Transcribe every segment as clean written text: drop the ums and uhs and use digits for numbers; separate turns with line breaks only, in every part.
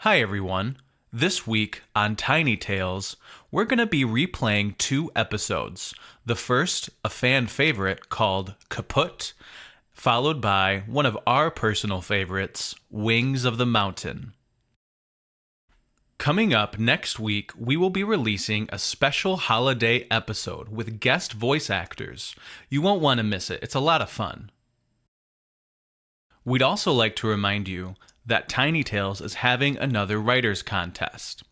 Hi everyone. This week on Tiny Tales, we're going to be replaying 2 episodes. The first, a fan favorite called Kaput, followed by one of our personal favorites, Wings of the Mountain. Coming up next week, we will be releasing a special holiday episode with guest voice actors. You won't want to miss it. It's a lot of fun. We'd also like to remind you that Tiny Tales is having another writers contest.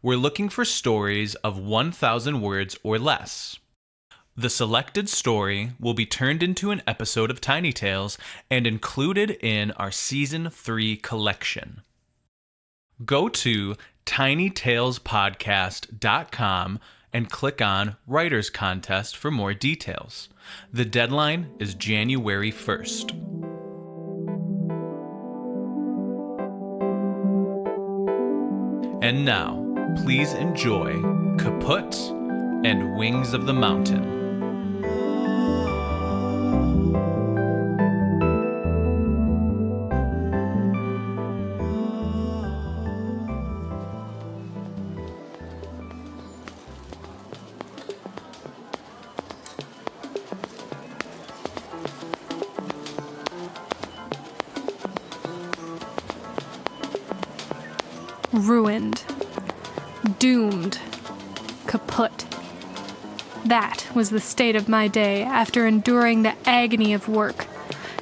We're looking for stories of 1,000 words or less. The selected story will be turned into an episode of Tiny Tales and included in our Season 3 collection. Go to tinytalespodcast.com and click on Writers Contest for more details. The deadline is January 1st. And now, please enjoy Kaput and Wings of the Mountain.
Ruined. Doomed. Kaput. That was the state of my day after enduring the agony of work,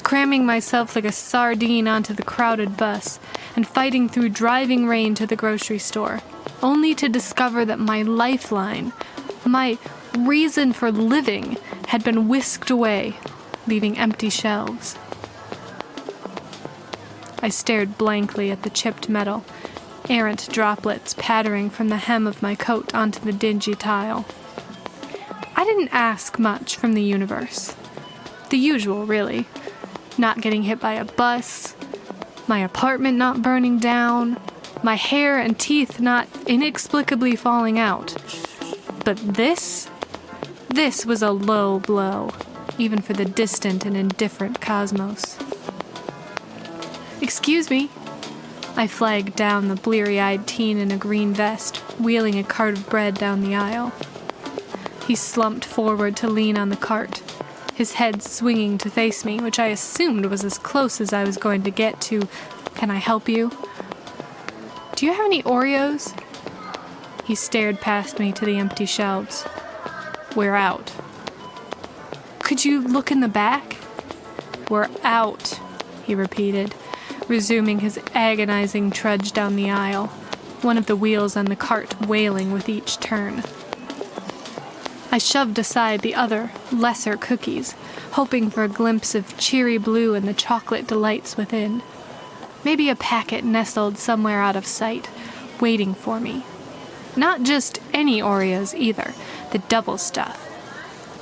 cramming myself like a sardine onto the crowded bus and fighting through driving rain to the grocery store, only to discover that my lifeline, my reason for living, had been whisked away, leaving empty shelves. I stared blankly at the chipped metal, errant droplets pattering from the hem of my coat onto the dingy tile. I didn't ask much from the universe. The usual, really. Not getting hit by a bus, my apartment not burning down, my hair and teeth not inexplicably falling out. But this was a low blow, even for the distant and indifferent cosmos. Excuse me. I flagged down the bleary-eyed teen in a green vest, wheeling a cart of bread down the aisle. He slumped forward to lean on the cart, his head swinging to face me, which I assumed was as close as I was going to get to, "Can I help you?" "Do you have any Oreos?" He stared past me to the empty shelves. "We're out." "Could you look in the back?" "We're out," he repeated, resuming his agonizing trudge down the aisle, one of the wheels on the cart wailing with each turn. I shoved aside the other, lesser cookies, hoping for a glimpse of cheery blue and the chocolate delights within. Maybe a packet nestled somewhere out of sight, waiting for me. Not just any Oreos either, the double stuff.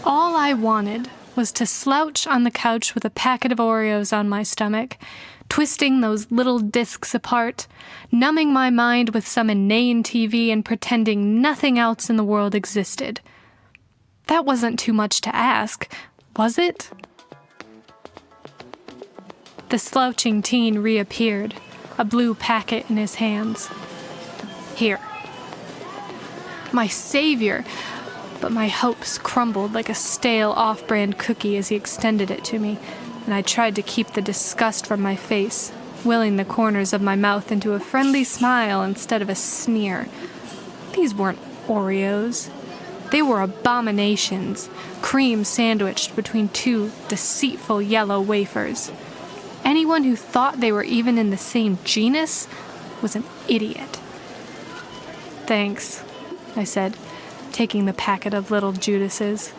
All I wanted was to slouch on the couch with a packet of Oreos on my stomach, twisting those little discs apart, numbing my mind with some inane TV and pretending nothing else in the world existed. That wasn't too much to ask, was it? The slouching teen reappeared, a blue packet in his hands. "Here." My savior! But my hopes crumbled like a stale off-brand cookie as he extended it to me, and I tried to keep the disgust from my face, willing the corners of my mouth into a friendly smile instead of a sneer. These weren't Oreos. They were abominations, cream sandwiched between 2 deceitful yellow wafers. Anyone who thought they were even in the same genus was an idiot. "Thanks," I said, taking the packet of little Judases.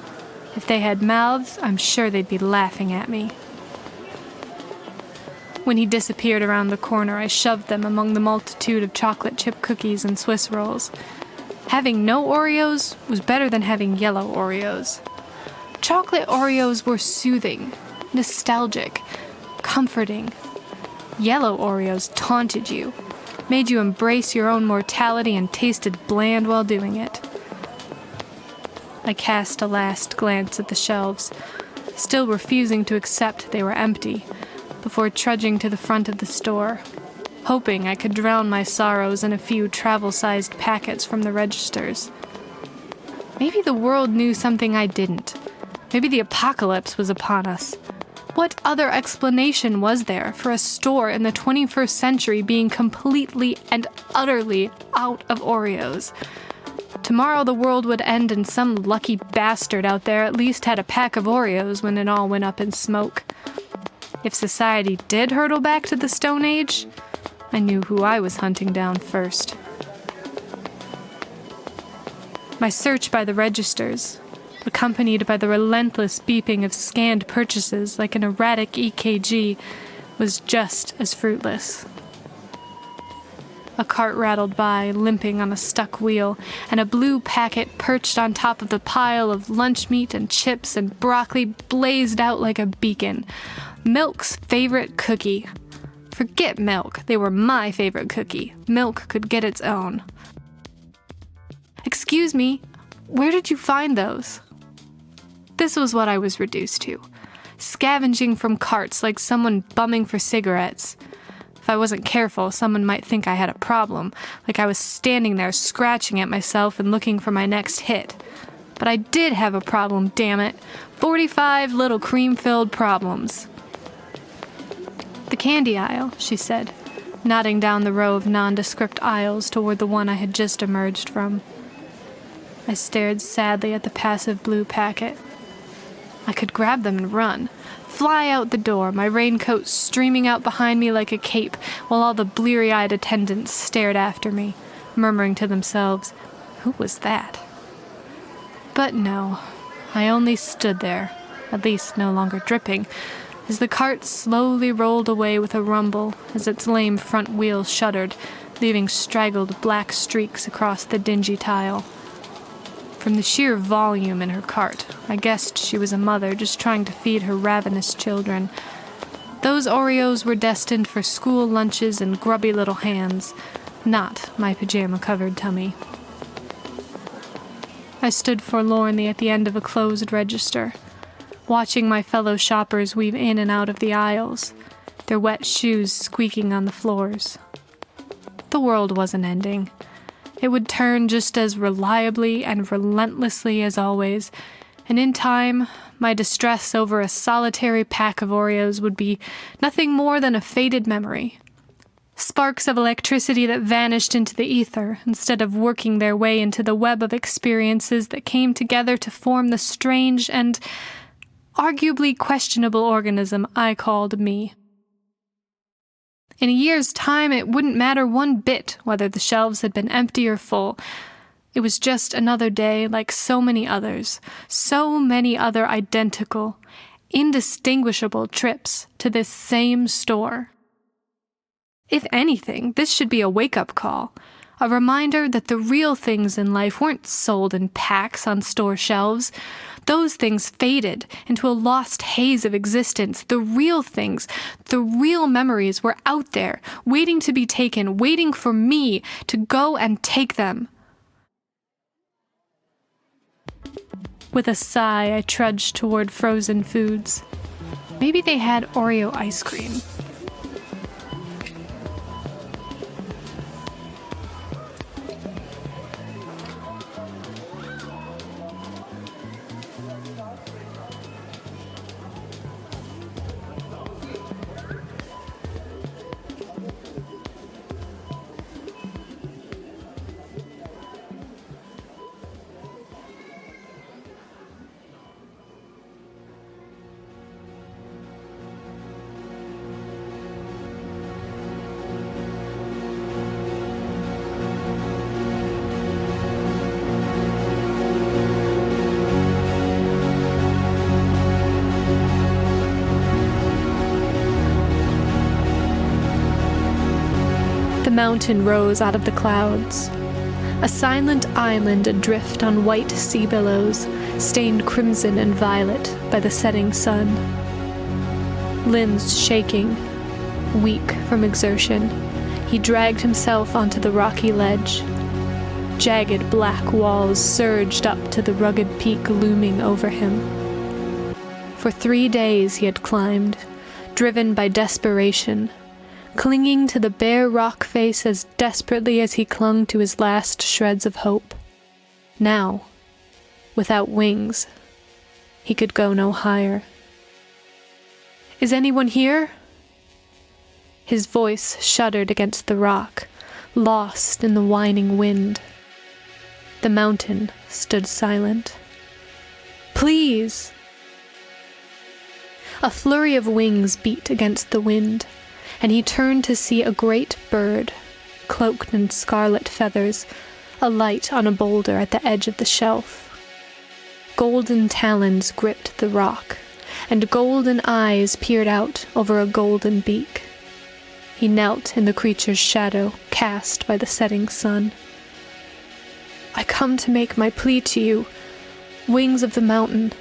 If they had mouths, I'm sure they'd be laughing at me. When he disappeared around the corner, I shoved them among the multitude of chocolate chip cookies and Swiss rolls. Having no Oreos was better than having yellow Oreos. Chocolate Oreos were soothing, nostalgic, comforting. Yellow Oreos taunted you, made you embrace your own mortality and tasted bland while doing it. I cast a last glance at the shelves, still refusing to accept they were empty, before trudging to the front of the store, hoping I could drown my sorrows in a few travel-sized packets from the registers. Maybe the world knew something I didn't. Maybe the apocalypse was upon us. What other explanation was there for a store in the 21st century being completely and utterly out of Oreos? Tomorrow the world would end and some lucky bastard out there at least had a pack of Oreos when it all went up in smoke. If society did hurtle back to the Stone Age, I knew who I was hunting down first. My search by the registers, accompanied by the relentless beeping of scanned purchases like an erratic EKG, was just as fruitless. A cart rattled by, limping on a stuck wheel, and a blue packet perched on top of the pile of lunch meat and chips and broccoli blazed out like a beacon. Milk's favorite cookie. Forget Milk, they were my favorite cookie. Milk could get its own. Excuse me, where did you find those? This was what I was reduced to. Scavenging from carts like someone bumming for cigarettes. If I wasn't careful, someone might think I had a problem, like I was standing there scratching at myself and looking for my next hit. But I did have a problem, damn it. 45 little cream-filled problems. The candy aisle, she said, nodding down the row of nondescript aisles toward the one I had just emerged from. I stared sadly at the passive blue packet. I could grab them and run, fly out the door, my raincoat streaming out behind me like a cape, while all the bleary-eyed attendants stared after me, murmuring to themselves, "Who was that?" But no, I only stood there, at least no longer dripping, as the cart slowly rolled away with a rumble as its lame front wheels shuddered, leaving straggled black streaks across the dingy tile. From the sheer volume in her cart, I guessed she was a mother just trying to feed her ravenous children. Those Oreos were destined for school lunches and grubby little hands, not my pajama-covered tummy. I stood forlornly at the end of a closed register, watching my fellow shoppers weave in and out of the aisles, their wet shoes squeaking on the floors. The world wasn't ending. It would turn just as reliably and relentlessly as always, and in time, my distress over a solitary pack of Oreos would be nothing more than a faded memory. Sparks of electricity that vanished into the ether instead of working their way into the web of experiences that came together to form the strange and arguably questionable organism I called me. In a year's time, it wouldn't matter one bit whether the shelves had been empty or full. It was just another day like so many others, so many other identical, indistinguishable trips to this same store. If anything, this should be a wake-up call, a reminder that the real things in life weren't sold in packs on store shelves. Those things faded into a lost haze of existence. The real things, the real memories were out there, waiting to be taken, waiting for me to go and take them. With a sigh, I trudged toward frozen foods. Maybe they had Oreo ice cream. The mountain rose out of the clouds, a silent island adrift on white sea billows, stained crimson and violet by the setting sun. Limbs shaking, weak from exertion, he dragged himself onto the rocky ledge. Jagged black walls surged up to the rugged peak looming over him. For 3 days he had climbed, driven by desperation, clinging to the bare rock face as desperately as he clung to his last shreds of hope. Now, without wings, he could go no higher. "Is anyone here?" His voice shuddered against the rock, lost in the whining wind. The mountain stood silent. "Please!" A flurry of wings beat against the wind, and he turned to see a great bird, cloaked in scarlet feathers, alight on a boulder at the edge of the shelf. Golden talons gripped the rock, and golden eyes peered out over a golden beak. He knelt in the creature's shadow, cast by the setting sun. "I come to make my plea to you, wings of the mountain."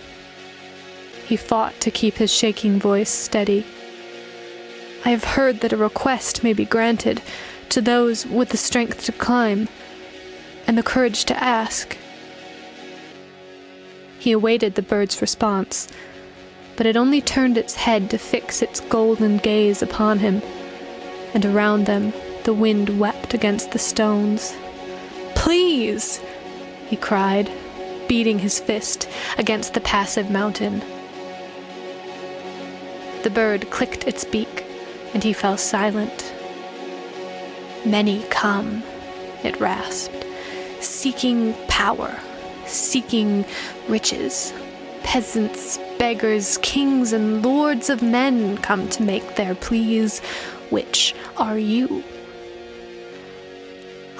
He fought to keep his shaking voice steady. "I have heard that a request may be granted to those with the strength to climb, and the courage to ask." He awaited the bird's response, but it only turned its head to fix its golden gaze upon him, and around them the wind wept against the stones. "Please!" he cried, beating his fist against the passive mountain. The bird clicked its beak, and he fell silent. "Many come," it rasped, "seeking power, seeking riches. Peasants, beggars, kings, and lords of men come to make their pleas. Which are you?"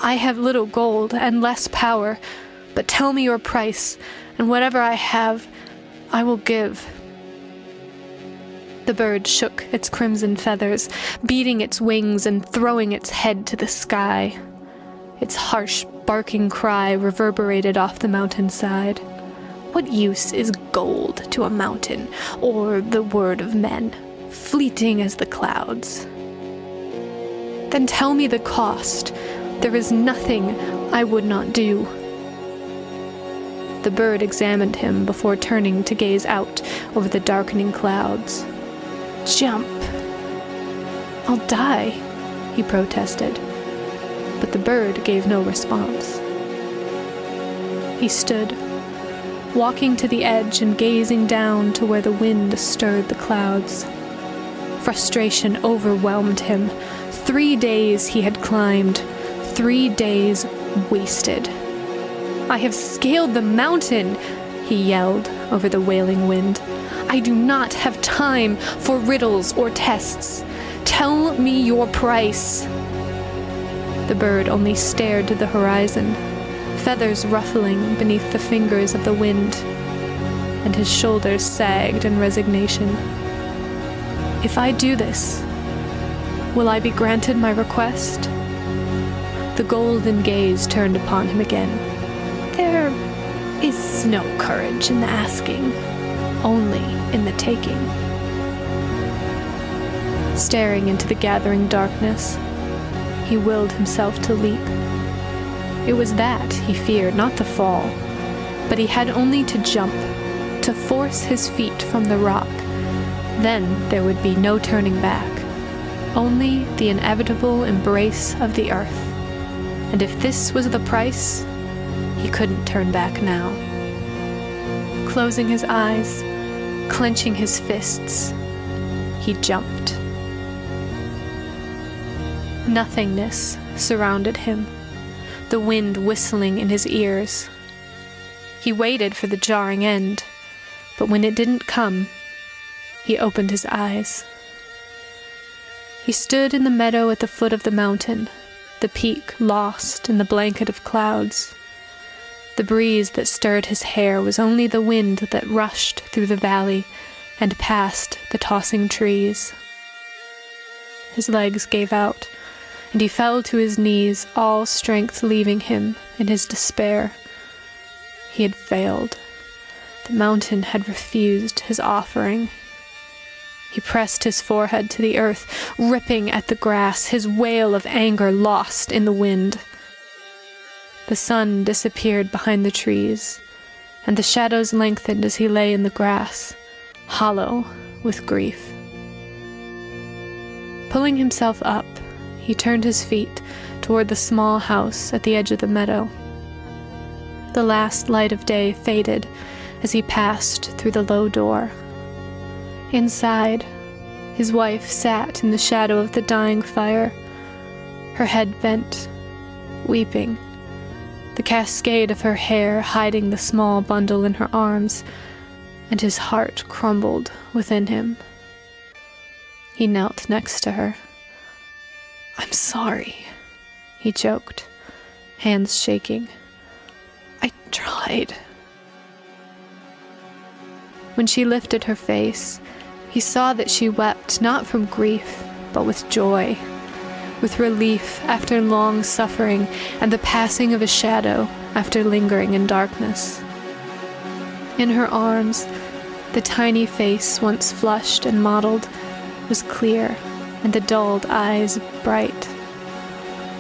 "I have little gold and less power, but tell me your price, and whatever I have, I will give." The bird shook its crimson feathers, beating its wings and throwing its head to the sky. Its harsh, barking cry reverberated off the mountainside. What use is gold to a mountain, or the word of men, fleeting as the clouds? "Then tell me the cost. There is nothing I would not do." The bird examined him before turning to gaze out over the darkening clouds. "Jump." "I'll die," he protested, but the bird gave no response. He stood, walking to the edge and gazing down to where the wind stirred the clouds. Frustration overwhelmed him. 3 days he had climbed, 3 days wasted. "I have scaled the mountain," he yelled over the wailing wind. "I do not have time for riddles or tests. Tell me your price." The bird only stared to the horizon, feathers ruffling beneath the fingers of the wind, and his shoulders sagged in resignation. "If I do this, will I be granted my request?" The golden gaze turned upon him again. "There is no courage in the asking, only in the taking." Staring into the gathering darkness, he willed himself to leap. It was that he feared, not the fall, but he had only to jump, to force his feet from the rock. Then there would be no turning back, only the inevitable embrace of the earth. And if this was the price, he couldn't turn back now. Closing his eyes, clenching his fists, he jumped. Nothingness surrounded him, the wind whistling in his ears. He waited for the jarring end, but when it didn't come, he opened his eyes. He stood in the meadow at the foot of the mountain, the peak lost in the blanket of clouds. The breeze that stirred his hair was only the wind that rushed through the valley and past the tossing trees. His legs gave out, and he fell to his knees, all strength leaving him in his despair. He had failed. The mountain had refused his offering. He pressed his forehead to the earth, ripping at the grass, his wail of anger lost in the wind. The sun disappeared behind the trees, and the shadows lengthened as he lay in the grass, hollow with grief. Pulling himself up, he turned his feet toward the small house at the edge of the meadow. The last light of day faded as he passed through the low door. Inside, his wife sat in the shadow of the dying fire, her head bent, weeping, the cascade of her hair hiding the small bundle in her arms, and his heart crumbled within him. He knelt next to her. "I'm sorry," he choked, hands shaking. "I tried." When she lifted her face, he saw that she wept not from grief, but with joy, with relief after long suffering and the passing of a shadow after lingering in darkness. In her arms, the tiny face once flushed and mottled was clear, and the dulled eyes bright.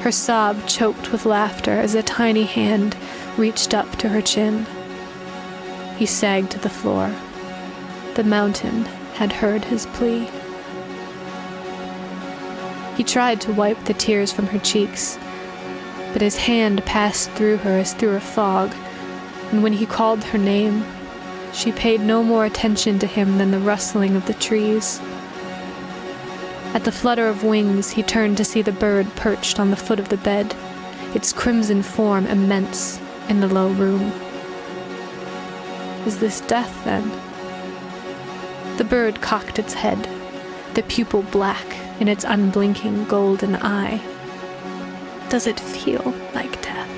Her sob choked with laughter as a tiny hand reached up to her chin. He sagged to the floor. The mountain had heard his plea. He tried to wipe the tears from her cheeks, but his hand passed through her as through a fog, and when he called her name, she paid no more attention to him than the rustling of the trees. At the flutter of wings, he turned to see the bird perched on the foot of the bed, its crimson form immense in the low room. Is this death, then? The bird cocked its head, the pupil black in its unblinking golden eye. Does it feel like death?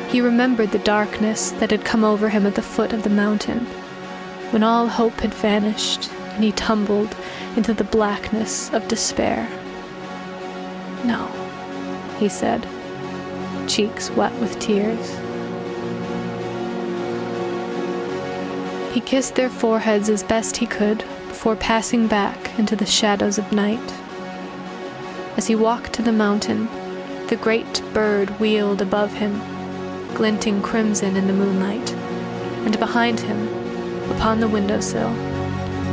He remembered the darkness that had come over him at the foot of the mountain, when all hope had vanished, and he tumbled into the blackness of despair. "No," he said, cheeks wet with tears. He kissed their foreheads as best he could before passing back into the shadows of night. As he walked to the mountain, the great bird wheeled above him, glinting crimson in the moonlight, and behind him, upon the windowsill,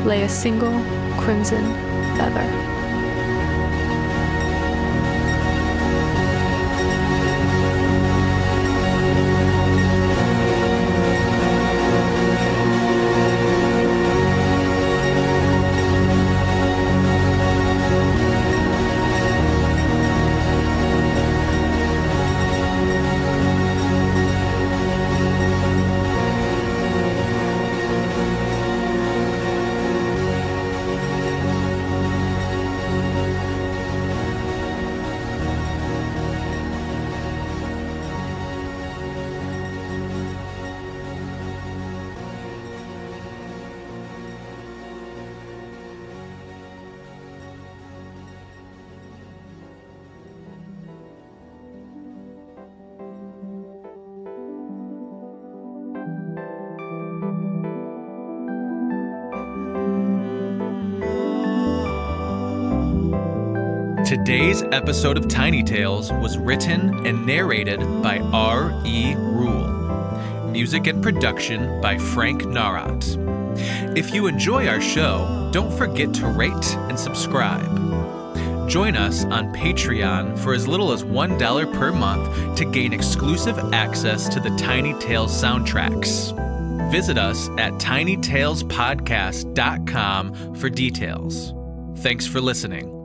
lay a single crimson feather.
Today's episode of Tiny Tales was written and narrated by R.E. Rule. Music and production by Frank Nawrot. If you enjoy our show, don't forget to rate and subscribe. Join us on Patreon for as little as $1 per month to gain exclusive access to the Tiny Tales soundtracks. Visit us at tinytalespodcast.com for details. Thanks for listening.